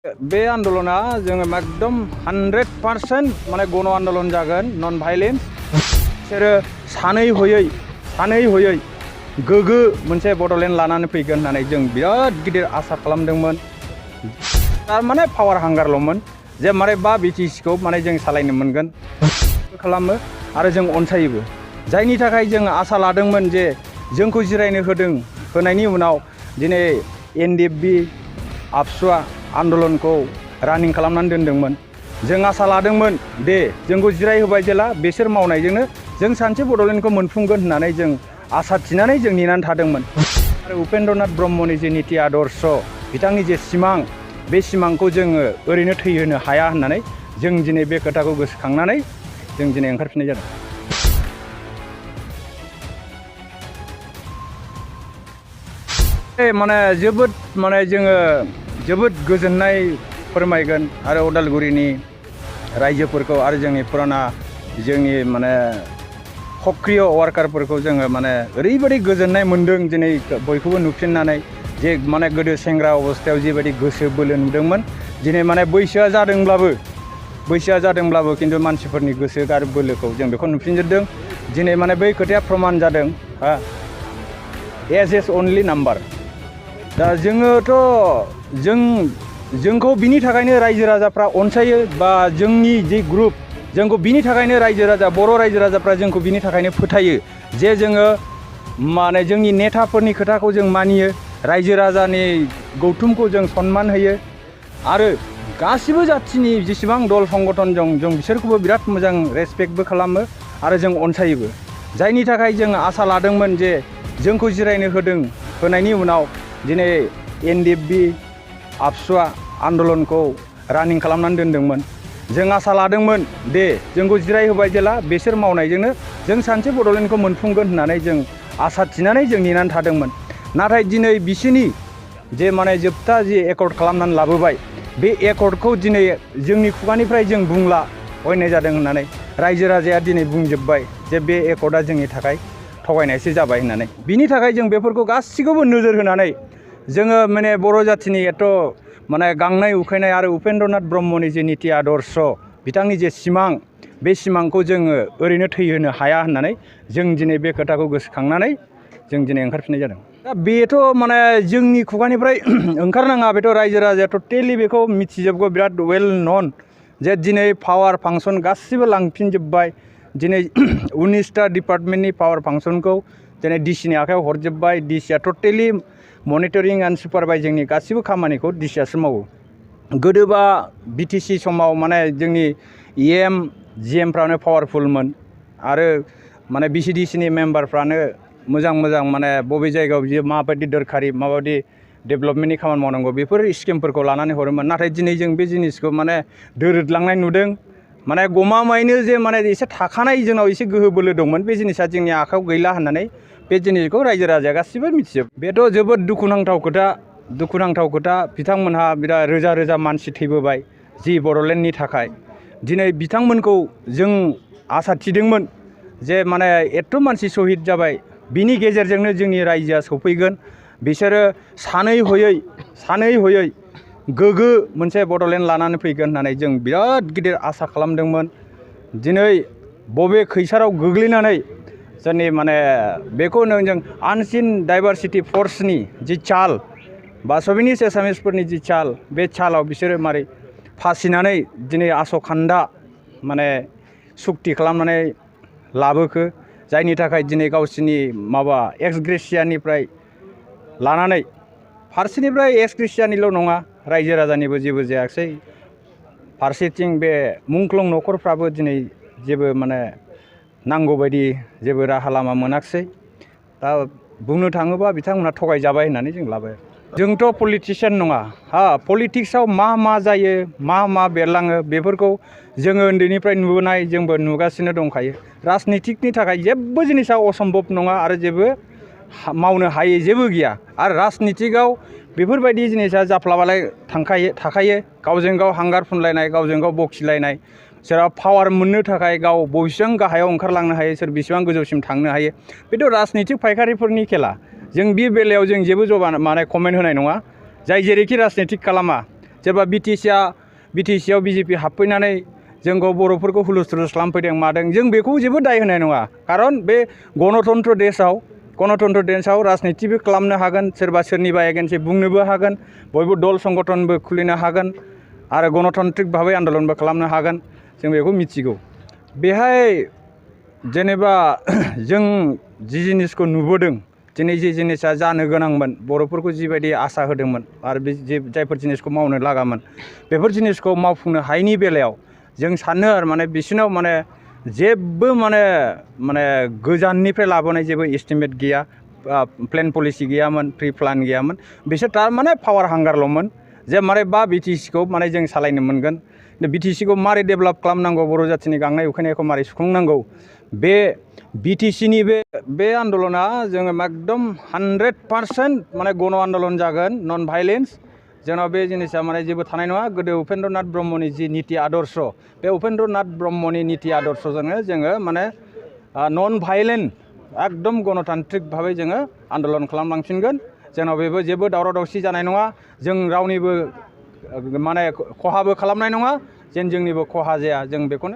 बे आन्दलना जोङो एकदम 100% माने गण आन्दलन जागोन नन भाइलेन्स बिसोरो सानै हयै गोगो मोनसे बड'लेण्ड लानानै फैगोन होननानै जों बिराद गिदिर आसा खालामदोंमोन। थारमाने पावार हांगारल'मोन जे माने बा बिटिसिखौ माने जों सालायनो मोनगोन खालामो आरो जों अनसायोबो, जायनि थाखाय जों आसा लादोंमोन जे जोंखौ जिरायनो होनायनि उनाव दिनै एनडिएफबि आबसुआ आन्दलनखौ रानिं खालामनानै दोनदोंमोन। जों आसा लादोंमोन दे जोंखौ जिराय होबाय जेला बिसोर मावनायजोंनो जों सानसे बड'लेण्डखौ मोनफुंगोन होननानै जों आसा थिनानै जों नेनानै थादोंमोन। आरो उपेन्द्रनाथ ब्रह्मनि जे निति आदर्श बिथांनि जे सिमां, बे सिमांखौ जोङो ओरैनो थैहोनो हाया होननानै जों दिनै बे खोथाखौ गोसोखांनानै जों दिनै ओंखारफिननाय जादों। माने जोङो जोबोद गोजोननाय फोरमायगोन आरो उदालगुरिनि रायजोफोरखौ आरो जोंनि फुराना जोंनि माने सक्रिय वार्कारफोरखौ जोङो माने ओरैबायदि गोजोननाय मोन्दों दिनै बयखौबो नुफिननानै, जे माने गोदो सेंग्रा अबस्थायाव जिबायदि गोसो बोलो नुदोंमोन, दिनै माने बैसोआ जादोंब्लाबो खिन्थु मानसिफोरनि गोसो आरो बोलोखौ जों बेखौ नुफिनजोबदों। दिनै माने बै खोथाया प्रमान जादों, एज इज अनलि नाम्बार। दा जोंखौ बिनि थाखायनो रायजो राजाफ्रा अनसायो, बा जोंनि जे ग्रुप जोंखौ बिनि थाखायनो बर' रायजो राजाफ्रा जोंखौ बिनि थाखायनो फोथायो जे जोङो माने जोंनि नेताफोरनि खोथाखौ जों मानियो, रायजो राजानि गौथुमखौ जों सनमान होयो आरो गासिबो जाथिनि जेसेबां दल संगठन दं जों बिसोरखौबो बिराद मोजां रेसपेक्टबो खालामो आरो जों अनसायोबो। जायनि थाखाय जों आसा लादोंमोन जे जोंखौ जिरायनो होनायनि उनाव दिनै एनडिएफबि आबसुआ आन्दलनखौ रानिं खालामनानै दोनदोंमोन। जों आसा लादोंमोन दे जोंखौ जिराय होबाय जेला बिसोर मावनायजोंनो जों सानसे बड'लेण्डखौ मोनफुंगोन होननानै जों आसा थिनानै जों नेनानै थादोंमोन। नाथाय दिनै बिसोरनि जे माने जोबथा जे एकर्ड खालामनानै लाबोबाय, बे एकर्डखौ दिनै जोंनि खुगानिफ्राय जों बुंला हयनाय जादों होननानै रायजो राजाया दिनै बुंजोब्बाय जे बे एकर्डआ जोंनि थाखाय थगायनायसो जाबाय होननानै। बिनि थाखाय जों बेफोरखौ गासिखौबो नोजोर होनानै जोङो माने बर' जाथिनि माने गांनाय उखैनाय आरो उपेन्द्रनाथ ब्रह्मनि जे निति आदर्श बिथांनि जे सिमां, बे सिमांखौ जोङो ओरैनो थैहोनो हाया होननानै जों दिनै बे खोथाखौ गोसोखांनानै जों दिनै ओंखारफिननाय जादों। दा बेथ' माने जोंनि खुगानिफ्राय ओंखारनाङा, बेथ' रायजो राजाया टटेलि बेखौ मिथिजोबगौ, बिराद वेल नन जे दिनै पावार फांसन गासिबो लांफिनजोब्बाय। दिनै 19टा डिपार्टमेन्टनि पावार फांसनखौ दिनै डिसिनि आखायाव हरजोब्बाय। डिसिआ टटेलि मनिटरिं एन्ड सुपारभाइजिंनि गासिबो खामानिखौ डिसिआसो मावो। गोदोबा बिटिसि समाव माने जोंनि इएम जिएमफ्रानो पावारफुलमोन आरो माने बिसिडिसिनि मेम्बारफ्रानो मोजां माने बबे जायगायाव बियो माबायदि दरखारि, माबायदि डेभेलपमेन्टनि खामानि मावनांगौ बेफोर स्किमफोरखौ लानानै हरोमोन। नाथाय दिनै जों बे जिनिसखौ माने दोरोदलांनाय नुदों। माने गमामायैनो जे माने एसे थाखानाय जोंनाव एसे गोहो बोलो दंमोन, बे जिनिसा जोंनि आखायाव गैला होननानै बे जिनिसखौ रायजो राजाया गासिबो मिथिजोब। बेथ' जोबोद दुखुनांथाव खोथा। बिथांमोनहा बिराद रोजा मानसि थैबोबाय जि बड'लेण्डनि थाखाय। दिनै बिथांमोनखौ जों आसा थिदोंमोन जे माने एथ' मानसि सहिद जाबाय, बिनि गेजेरजोंनो जोंनि रायजोआ सफैगोन। बिसोरो सानै हयै गोगो मोनसे बड'लेण्ड लानानै फैगोन होननानै जों बिराद गिदिर आसा खालामदोंमोन। दिनै बबे खैसाराव गोग्लैनानै जोंनि माने बेखौ जों आनसिन डाइभारसिटि फर्सनि जि चाल बा सभिनिस एसामिसफोरनि जि चाल, बे चालाव बिसोरो मारै फासिनानै दिनै आस'खान्दा माने सुक्ति खालामनानै लाबोखो, जायनि थाखाय दिनै गावसिनि एक्स ग्रेसियानिफ्राय लानानै फारसेनिफ्राय एक्स ग्रेसियानिल' नङा, रायजो राजानिबो जेबो जायाखिसै। फारसेथिं बे मुंख्लं न'खरफ्राबो दिनै जेबो माने नांगौबायदि जेबो राहा लामा मोनाखिसै। दा बुंनो थाङोबा बिथांमोनहा थगायजाबाय होननानै जों लाबाय। जोंथ' पलिटिसियान नङा, पलिटिक्सआव मा जायो, मा बेरलाङो बेफोरखौ जोङो उन्दैनिफ्राय नुबोनाय, जोंबो नुगासिनो दंखायो। राजनितिकनि थाखाय जेबो जिनिसा असम्भब नङा आरो जेबो मावनो हायै जेबो गैया। आरो राजनितिकआव बेफोरबायदि जिनिसा जाफ्लाबालाय थाखायो। गावजों गाव हांगार फुनलायनाय, गावजों गाव बखिलायनाय, सोरबा पावार मोननो थाखाय गाव बेसेबां गाहायाव ओंखारलांनो हायो, सोर बेसेबां गोजौसिम थांनो हायो, बेथ' राजनितिक फायखारिफोरनि खेला। जों बे बेलायाव जों जेबो माने कमेन्ट होनाय नङा। जाय जेरैखि राजनितिक खालामा, सोरबा बिटिसिआव बिजेपि हाबफैनानै जोंखौ बर'फोरखौ हुलुस थुलुस खालामफैदों मादों जों बेखौ जेबो दाय होनाय नङा खारन बे गणतन्त्र देशआव राजनितिबो खालामनो हागोन सोरबा सोरनिबा एगेन्स्टै बुंनोबो हागोन बयबो दल संगठनबो खुलिनो हागोन आरो गणतान्त्रिक भाबै आन्दलनबो खालामनो हागोन जों बेखौ मिथिगौ बेहाय जेनेबा जों जि जिनिसखौ नुबोदों दिनै जे जिनिसा जानो गोनांमोन बर'फोरखौ जिबायदि आसा होदोंमोन आरो बे जायफोर जिनिसखौ मावनो लागामोन बेफोर जिनिसखौ मावफुंनो हायैनि बेलायाव जों सानो आरो माने बिसोरनाव माने जेबो माने गोजाननिफ्राय लाबोनाय जेबो एस्टिमेट गैया प्लेन पलिसि गैयामोन प्रि प्लान गैयामोन बिसोर थारमाने पावार हांगारल'मोन जे मारै बिटिसिखौ माने जों सालायनो मोनगोन बिटिसिखौ मारै डेभेलप खालामनांगौ बर' जाथिनि गांनाय उखैनायखौ मारै सुफुंनांगौ बे बिटिसिनि बे आन्दलना जोङो एकदम 100% माने गण आन्दलन जागोन नन भाइलेन्स जोंनाव बे जिनिसा माने जेबो थानाय नङा गोदो उपेन्द्रनाथ ब्रह्मनि जि निति आदर्श बे उपेन्द्रनाथ ब्रह्मनि निति आदर्शजोंनो जोङो माने नन भाइलेन्ट एकदम गणतान्त्रिक भाबै जोङो आन्दलन खालामलांफिनगोन जोंनाव बेबो जेबो दावराव दावसि जानाय नङा जों रावनिबो माने खहाबो खालामनाय नङा जेन जोंनिबो खहा जाया जों बेखौनो